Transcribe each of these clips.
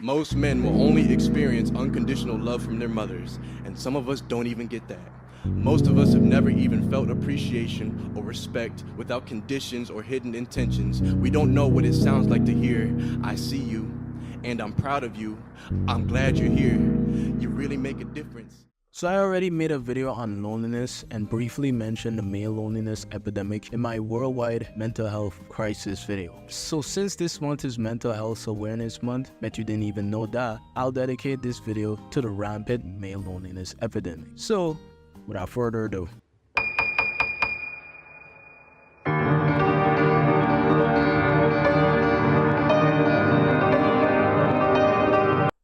Most men will only experience unconditional love from their mothers, and some of us don't even get that. Most of us have never even felt appreciation or respect without conditions or hidden intentions. We don't know what it sounds like to hear, "I see you, and I'm proud of you. I'm glad you're here. You really make a difference." So I already made a video on loneliness and briefly mentioned the male loneliness epidemic in my worldwide mental health crisis video. So since this month is Mental Health Awareness Month, bet you didn't even know that, I'll dedicate this video to the rampant male loneliness epidemic. So without further ado.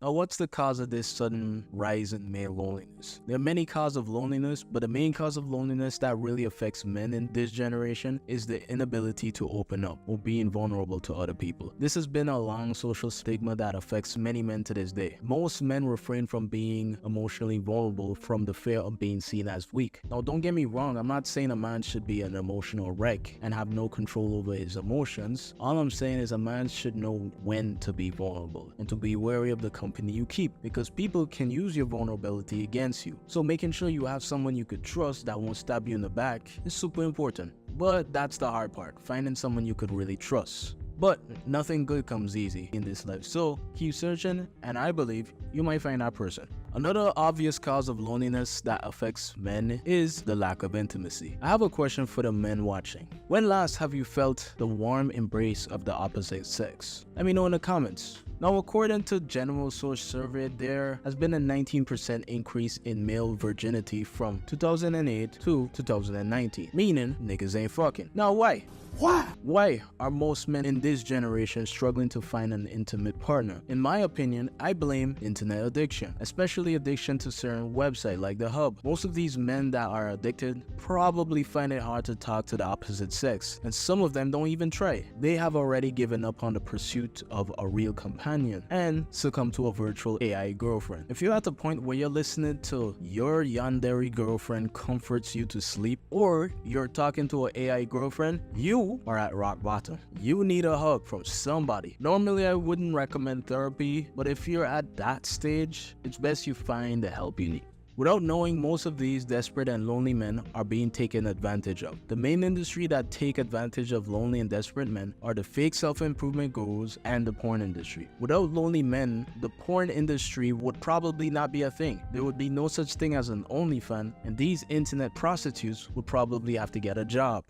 Now, what's the cause of this sudden rise in male loneliness? There are many causes of loneliness, but the main cause of loneliness that really affects men in this generation is the inability to open up or being vulnerable to other people. This has been a long social stigma that affects many men to this day. Most men refrain from being emotionally vulnerable from the fear of being seen as weak. Now, don't get me wrong, I'm not saying a man should be an emotional wreck and have no control over his emotions. All I'm saying is a man should know when to be vulnerable and to be wary of the company you keep, because people can use your vulnerability against you. So making sure you have someone you could trust that won't stab you in the back is super important. But that's the hard part, finding someone you could really trust. But nothing good comes easy in this life, so keep searching and I believe you might find that person. Another obvious cause of loneliness that affects men is the lack of intimacy. I have a question for the men watching. When last have you felt the warm embrace of the opposite sex? Let me know in the comments. Now, according to General Source Survey, there has been a 19% increase in male virginity from 2008 to 2019, meaning niggas ain't fucking. Now, why? Why are most men in this generation struggling to find an intimate partner? In my opinion, I blame internet addiction, especially addiction to certain websites like the Hub. Most of these men that are addicted probably find it hard to talk to the opposite sex, and some of them don't even try. They have already given up on the pursuit of a real companion and succumb to a virtual AI girlfriend. If you're at the point where you're listening to your yandere girlfriend comforts you to sleep, or you're talking to an AI girlfriend, you are at rock bottom. You need a hug from somebody. Normally, I wouldn't recommend therapy, but if you're at that stage, it's best you find the help you need. Without knowing, most of these desperate and lonely men are being taken advantage of. The main industry that take advantage of lonely and desperate men are the fake self-improvement gurus and the porn industry. Without lonely men, the porn industry would probably not be a thing. There would be no such thing as an OnlyFans, and these internet prostitutes would probably have to get a job.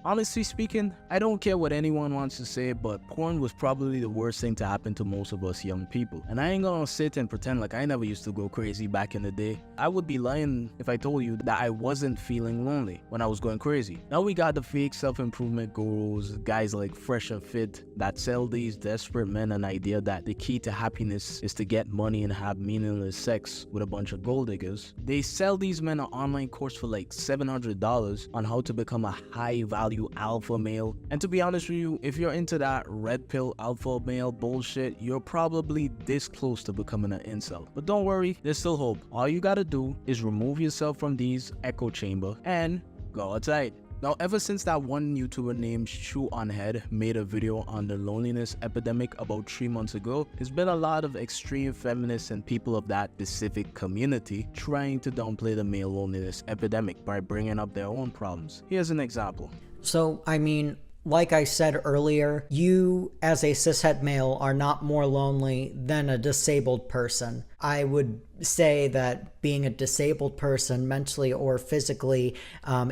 Honestly speaking, I don't care what anyone wants to say, but porn was probably the worst thing to happen to most of us young people. And I ain't gonna sit and pretend like I never used to go crazy back in the day. I would be lying if I told you that I wasn't feeling lonely when I was going crazy. Now we got the fake self-improvement gurus, guys like Fresh and Fit, that sell these desperate men an idea that the key to happiness is to get money and have meaningless sex with a bunch of gold diggers. They sell these men an online course for like $700 on how to become a high-value alpha male. And to be honest with you, if you're into that red pill alpha male bullshit, you're probably this close to becoming an incel. But don't worry, there's still hope. All you gotta do is remove yourself from these echo chamber and go outside. Now, ever since that one YouTuber named Shoe on Head made a video on the loneliness epidemic about 3 months ago, there's been a lot of extreme feminists and people of that specific community trying to downplay the male loneliness epidemic by bringing up their own problems. Here's an example. So, I mean, like I said earlier, you as a cishet male are not more lonely than a disabled person. I would say that being a disabled person mentally or physically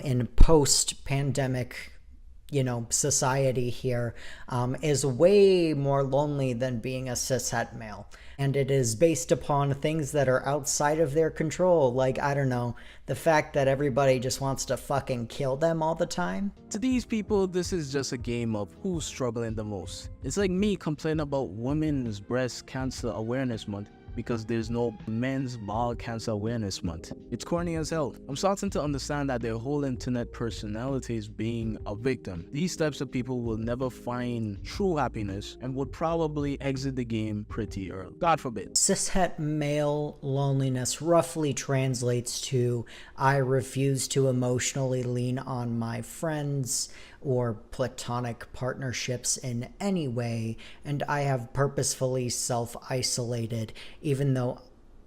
in post-pandemic society here is way more lonely than being a cishet male. And it is based upon things that are outside of their control. Like, I don't know, the fact that everybody just wants to fucking kill them all the time. To these people, this is just a game of who's struggling the most. It's like me complaining about Women's Breast Cancer Awareness Month because there's no Men's Ball Cancer Awareness Month. It's corny as hell. I'm starting to understand that their whole internet personality is being a victim. These types of people will never find true happiness and would probably exit the game pretty early. God forbid. Cishet male loneliness roughly translates to I refuse to emotionally lean on my friends or platonic partnerships in any way, and I have purposefully self-isolated, even though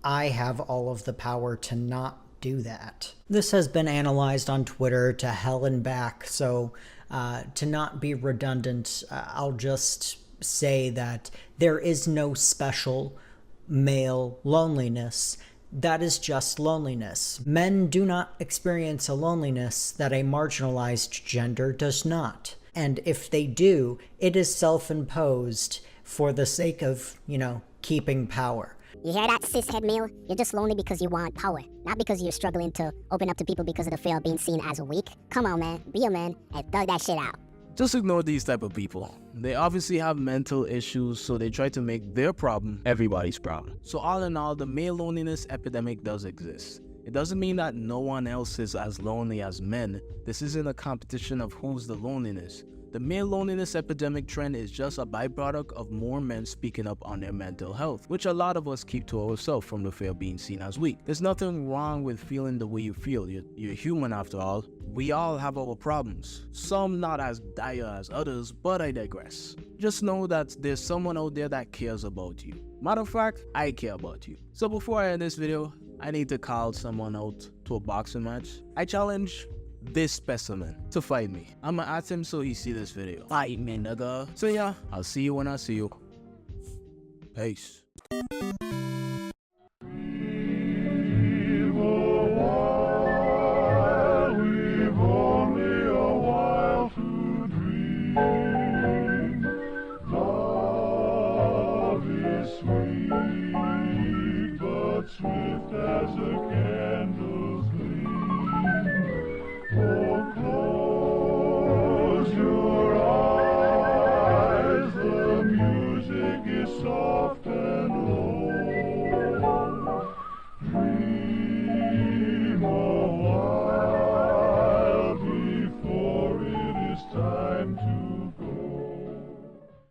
I have all of the power to not do that. This has been analyzed on Twitter to hell and back, so to not be redundant, I'll just say that there is no special male loneliness. That is just loneliness. Men do not experience a loneliness that a marginalized gender does not. And if they do, it is self-imposed for the sake of, keeping power. You hear that, cishead male? You're just lonely because you want power, not because you're struggling to open up to people because of the fear of being seen as weak. Come on, man. Be a man and thug that shit out. Just ignore these type of people. They obviously have mental issues, so they try to make their problem everybody's problem. So all in all, the male loneliness epidemic does exist. It doesn't mean that no one else is as lonely as men. This isn't a competition of who's the loneliness. The male loneliness epidemic trend is just a byproduct of more men speaking up on their mental health, which a lot of us keep to ourselves from the fear of being seen as weak. There's nothing wrong with feeling the way you feel. You're human after all. We all have our problems. Some not as dire as others, but I digress. Just know that there's someone out there that cares about you. Matter of fact, I care about you. So before I end this video, I need to call someone out to a boxing match. I challenge this specimen to fight me. I'ma ask him so he see this video. Fight me, nigga. So yeah, I'll see you when I see you. Peace. Swift as a candle's gleam. Oh, close your eyes, the music is soft and low. Dream a while before it is time to